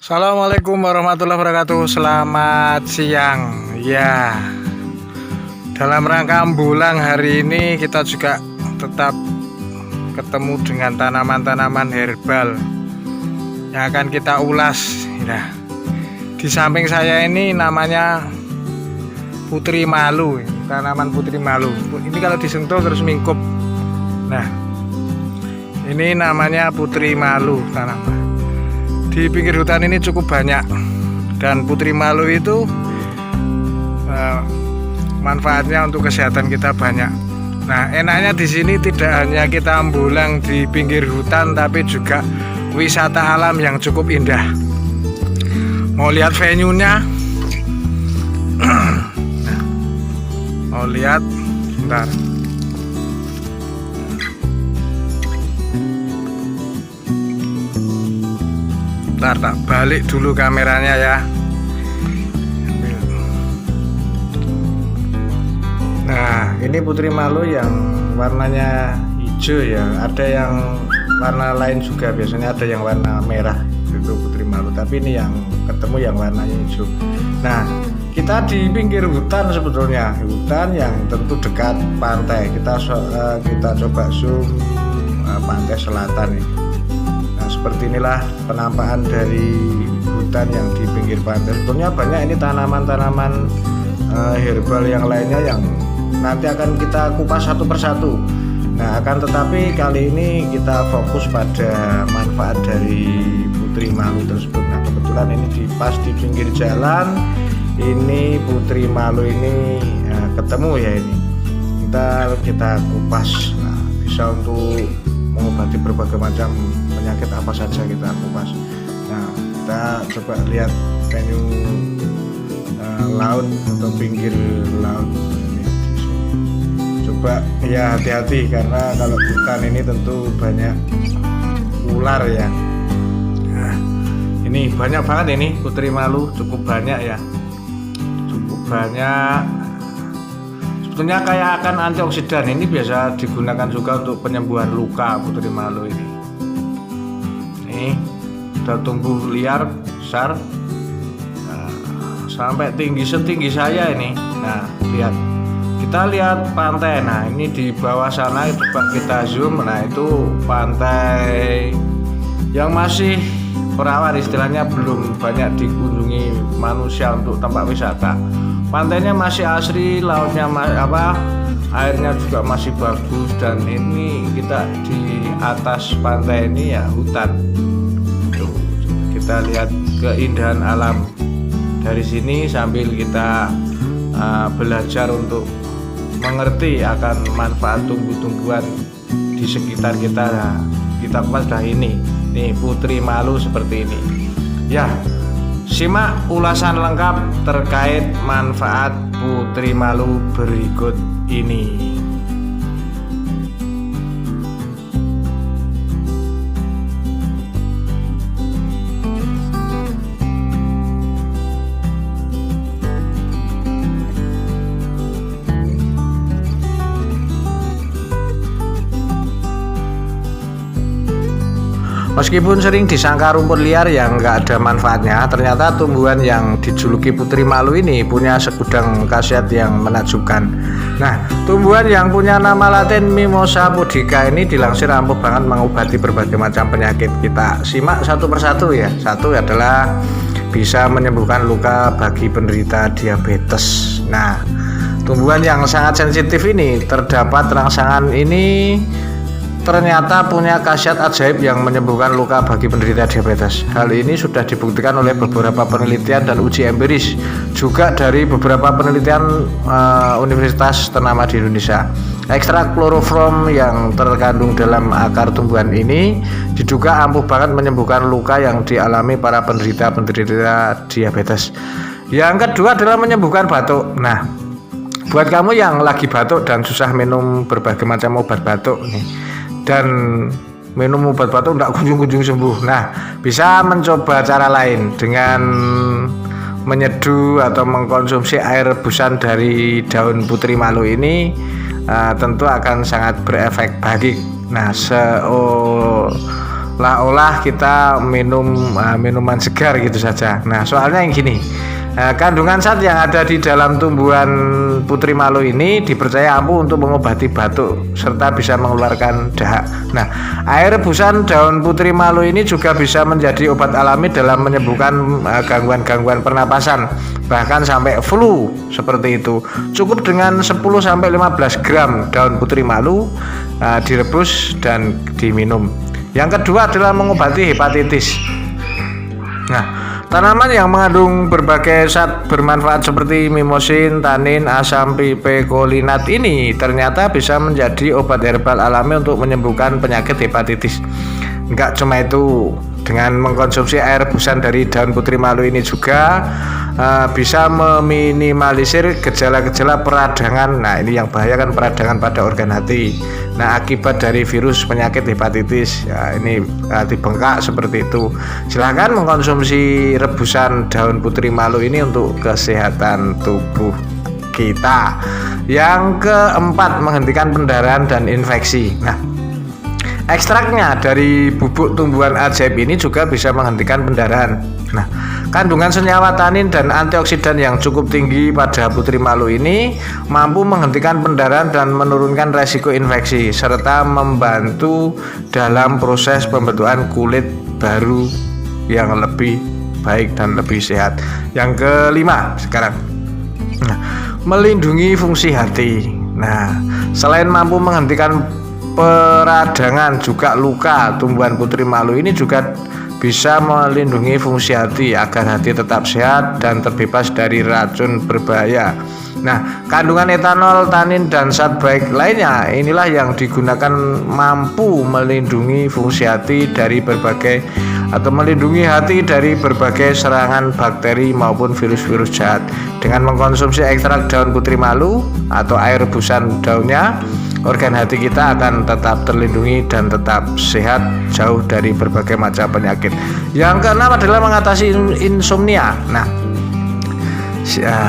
Assalamualaikum warahmatullahi wabarakatuh. Selamat siang. Ya, dalam rangka bulan hari ini kita juga tetap ketemu dengan tanaman-tanaman herbal yang akan kita ulas. Ya, di samping saya ini namanya putri malu, tanaman putri malu. Ini kalau disentuh terus mingkup. Nah, ini namanya putri malu tanaman. Di pinggir hutan ini cukup banyak, dan putri malu itu manfaatnya untuk kesehatan kita banyak. Nah, enaknya di sini tidak hanya kita ambulang di pinggir hutan, tapi juga wisata alam yang cukup indah. Mau lihat venue-nya? Mau lihat? Bentar. Ntar tak balik dulu kameranya ya. Nah, ini putri malu yang warnanya hijau ya. Ada yang warna lain juga, biasanya ada yang warna merah, itu putri malu. Tapi ini yang ketemu yang warnanya hijau. Nah, kita di pinggir hutan sebetulnya, hutan yang tentu dekat pantai. Kita coba zoom pantai selatan ini. Seperti inilah penampakan dari hutan yang di pinggir pantai. Sebetulnya banyak ini tanaman-tanaman herbal yang lainnya yang nanti akan kita kupas satu persatu. Nah, akan tetapi kali ini kita fokus pada manfaat dari putri malu tersebut. Nah, kebetulan ini pas di pinggir jalan. Ini putri malu ini ketemu ya ini. Kita kupas. Nah, bisa untuk mengobati berbagai macam penyakit apa saja kita kupas. Nah, kita coba lihat venue laut atau pinggir laut ini. Coba ya, hati-hati karena kalau hutan ini tentu banyak ular ya. Nah, ini banyak banget ini putri malu, cukup banyak ya, cukup banyak. Sebetulnya kayak akan antioksidan, ini biasa digunakan juga untuk penyembuhan luka putri malu ini. Ini udah tumbuh liar besar, nah, sampai tinggi setinggi saya ini. Nah, kita lihat pantai. Nah, ini di bawah sana coba kita zoom. Nah, itu pantai yang masih perawan, istilahnya belum banyak dikunjungi manusia untuk tempat wisata. Pantainya masih asri, lautnya airnya juga masih bagus, dan ini kita di atas pantai ini ya hutan. Tuh, kita lihat keindahan alam dari sini sambil kita belajar untuk mengerti akan manfaat tumbuh-tumbuhan di sekitar kita. Nah, kita kupas dah ini. Nih putri malu seperti ini. Ya. Simak ulasan lengkap terkait manfaat putri malu berikut ini. Meskipun sering disangka rumput liar yang nggak ada manfaatnya, ternyata tumbuhan yang dijuluki putri malu ini punya segudang khasiat yang menakjubkan. Nah, tumbuhan yang punya nama latin Mimosa pudica ini dilansir ampuh banget mengobati berbagai macam penyakit. Kita simak satu persatu ya. Satu adalah bisa menyembuhkan luka bagi penderita diabetes. Nah, tumbuhan yang sangat sensitif ini, terdapat rangsangan ini ternyata punya khasiat ajaib yang menyembuhkan luka bagi penderita diabetes. Hal ini sudah dibuktikan oleh beberapa penelitian dan uji empiris, juga dari beberapa penelitian universitas ternama di Indonesia. Ekstrak kloroform yang terkandung dalam akar tumbuhan ini diduga ampuh banget menyembuhkan luka yang dialami para penderita diabetes. Yang kedua adalah menyembuhkan batuk. Nah, buat kamu yang lagi batuk dan susah minum berbagai macam obat batuk nih, dan minum obat batuk tidak kunjung-kunjung sembuh. Nah, bisa mencoba cara lain dengan menyeduh atau mengkonsumsi air rebusan dari daun putri malu ini. Tentu akan sangat berefek baik. Nah, seolah-olah kita minum minuman segar gitu saja. Nah, soalnya yang gini, kandungan zat yang ada di dalam tumbuhan putri malu ini dipercaya ampuh untuk mengobati batuk serta bisa mengeluarkan dahak. Nah, air rebusan daun putri malu ini juga bisa menjadi obat alami dalam menyembuhkan gangguan-gangguan pernapasan, bahkan sampai flu seperti itu. Cukup dengan 10-15 gram daun putri malu direbus dan diminum. Yang kedua adalah mengobati hepatitis. Nah, tanaman yang mengandung berbagai zat bermanfaat seperti mimosin, tanin, asam pipekolinat ini ternyata bisa menjadi obat herbal alami untuk menyembuhkan penyakit hepatitis. Enggak cuma itu, dengan mengkonsumsi air rebusan dari daun putri malu ini juga bisa meminimalisir gejala-gejala peradangan. Nah, ini yang bahaya kan, peradangan pada organ hati. Nah, akibat dari virus penyakit hepatitis, ya, ini hati bengkak seperti itu. Silahkan mengkonsumsi rebusan daun putri malu ini untuk kesehatan tubuh kita. Yang keempat, menghentikan pendarahan dan infeksi. Nah, ekstraknya dari bubuk tumbuhan ajaib ini juga bisa menghentikan pendarahan. Nah, kandungan senyawa tanin dan antioksidan yang cukup tinggi pada putri malu ini mampu menghentikan pendarahan dan menurunkan resiko infeksi serta membantu dalam proses pembentukan kulit baru yang lebih baik dan lebih sehat. Yang kelima sekarang, melindungi fungsi hati. Nah, selain mampu menghentikan peradangan juga luka, tumbuhan putri malu ini juga bisa melindungi fungsi hati agar hati tetap sehat dan terbebas dari racun berbahaya. Nah, kandungan etanol, tanin, dan zat baik lainnya inilah yang digunakan mampu melindungi fungsi hati dari berbagai melindungi hati dari berbagai serangan bakteri maupun virus-virus jahat. Dengan mengkonsumsi ekstrak daun putri malu atau air rebusan daunnya, organ hati kita akan tetap terlindungi dan tetap sehat, jauh dari berbagai macam penyakit. Yang keenam adalah mengatasi insomnia. Nah,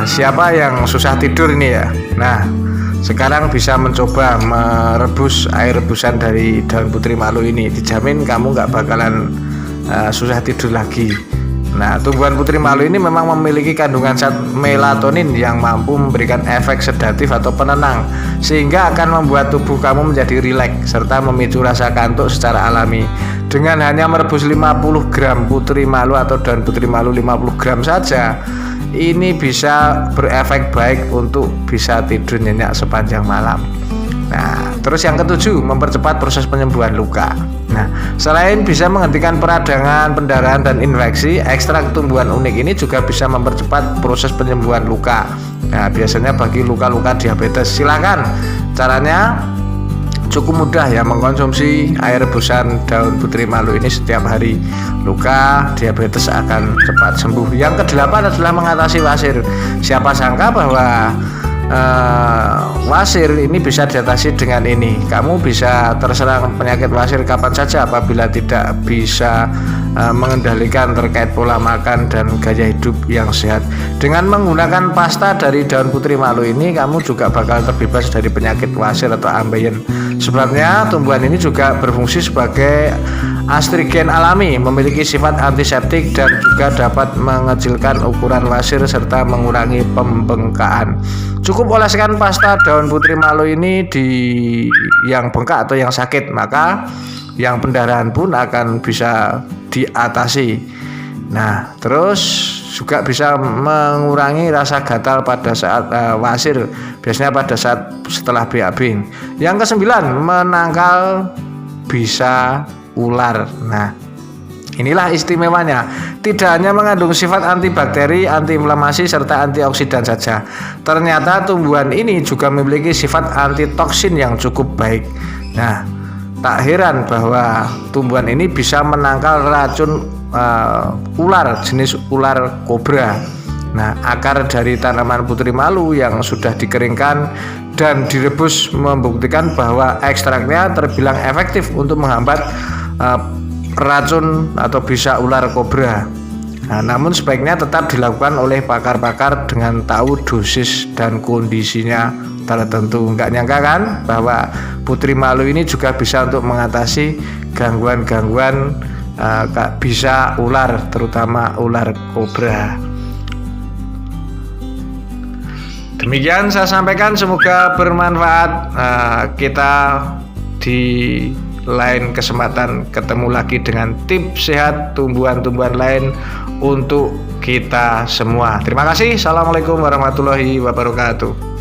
siapa yang susah tidur ini ya? Nah, sekarang bisa mencoba merebus air rebusan dari daun putri malu ini. Dijamin kamu nggak bakalan susah tidur lagi. Nah, tumbuhan putri malu ini memang memiliki kandungan zat melatonin yang mampu memberikan efek sedatif atau penenang, sehingga akan membuat tubuh kamu menjadi rileks serta memicu rasa kantuk secara alami. Dengan hanya merebus 50 gram putri malu atau daun putri malu 50 gram saja, ini bisa berefek baik untuk bisa tidur nyenyak sepanjang malam. Nah, terus yang ketujuh, mempercepat proses penyembuhan luka. Nah, selain bisa menghentikan peradangan, pendarahan, dan infeksi, ekstrak tumbuhan unik ini juga bisa mempercepat proses penyembuhan luka. Nah, biasanya bagi luka-luka diabetes, silakan. Caranya cukup mudah ya, mengkonsumsi air rebusan daun putri malu ini setiap hari. Luka diabetes akan cepat sembuh. Yang kedelapan adalah mengatasi wasir. Siapa sangka bahwa wasir ini bisa diatasi dengan ini. Kamu bisa terserang penyakit wasir kapan saja apabila tidak bisa mengendalikan terkait pola makan dan gaya hidup yang sehat. Dengan menggunakan pasta dari daun putri malu ini, kamu juga bakal terbebas dari penyakit wasir atau ambeien. Sebabnya tumbuhan ini juga berfungsi sebagai astrigen alami, memiliki sifat antiseptik dan juga dapat mengecilkan ukuran wasir serta mengurangi pembengkakan. Cukup oleskan pasta daun putri malu ini di yang bengkak atau yang sakit, maka yang pendarahan pun akan bisa diatasi. Nah, terus juga bisa mengurangi rasa gatal pada saat wasir, biasanya pada saat setelah BAB. Yang kesembilan, menangkal bisa ular. Nah, inilah istimewanya. Tidak hanya mengandung sifat antibakteri, antiinflamasi, serta antioksidan saja. Ternyata tumbuhan ini juga memiliki sifat antitoksin yang cukup baik. Nah, tak heran bahwa tumbuhan ini bisa menangkal racun ular jenis ular kobra. Nah, akar dari tanaman putri malu yang sudah dikeringkan dan direbus membuktikan bahwa ekstraknya terbilang efektif untuk menghambat racun atau bisa ular kobra. Nah, namun sebaiknya tetap dilakukan oleh pakar-pakar dengan tahu dosis dan kondisinya tertentu. Nggak nyangka kan bahwa putri malu ini juga bisa untuk mengatasi gangguan-gangguan bisa ular, terutama ular kobra. Demikian saya sampaikan, semoga bermanfaat. Kita di lain kesempatan ketemu lagi dengan tips sehat tumbuhan-tumbuhan lain untuk kita semua. Terima kasih. Assalamualaikum warahmatullahi wabarakatuh.